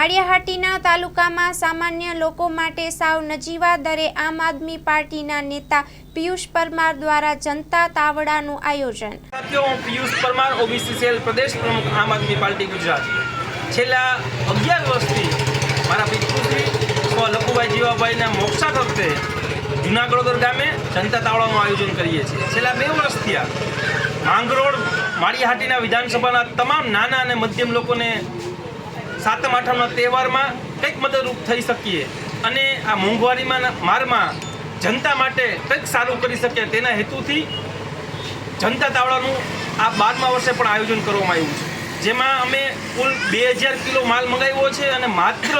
માળિયાહાટીના તાલુકામાં સામાન્ય લોકો માટે સાવ નજીવા દરે આમ આદમી પાર્ટીના નેતા પિયુષ પરમાર દ્વારા જનતા તાવડાનું આયોજન। સાથીઓ, હું પિયુષ પરમાર, ઓબીસી સેલ પ્રદેશ પ્રમુખ, આમ આદમી પાર્ટી ગુજરાત। છેલ્લા 11 વર્ષથી મારા પિતૃશ્રી લખુભાઈ જીવાભાઈના મોક્ષા વખતે જૂનાગઢોદર ગામે જનતા તાવડાનું આયોજન કરીએ છીએ। છેલ્લા 2 વર્ષ થયા માંગરોળ માળિયાહાટીના વિધાનસભાના તમામ નાના અને મધ્યમ લોકોને સાતમ આઠમના તહેવારમાં કંઈક મદદરૂપ થઈ શકીએ અને આ મોંઘવારીમાં મારમાં જનતા માટે કંઈક સારું કરી શકે તેના હેતુથી જનતા તાવડાનું આ 12મા વર્ષે પણ આયોજન કરવામાં આવ્યું છે, જેમાં અમે કુલ 2000 કિલો માલ મંગાવ્યો છે અને માત્ર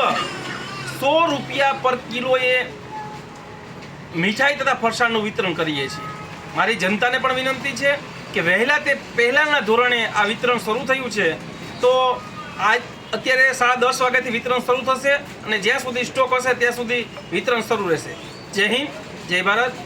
100 રૂપિયા પર કિલોએ મીઠાઈ તથા ફરસાણનું વિતરણ કરીએ છીએ। મારી જનતાને પણ વિનંતી છે કે પહેલાંના ધોરણે આ વિતરણ શરૂ થયું છે, તો અત્યારે 10:30 વાગ્યાથી વિતરણ શરૂ થશે અને જ્યાં સુધી સ્ટોક હશે ત્યાં સુધી વિતરણ શરૂ રહેશે। જય હિન્દ, જય ભારત।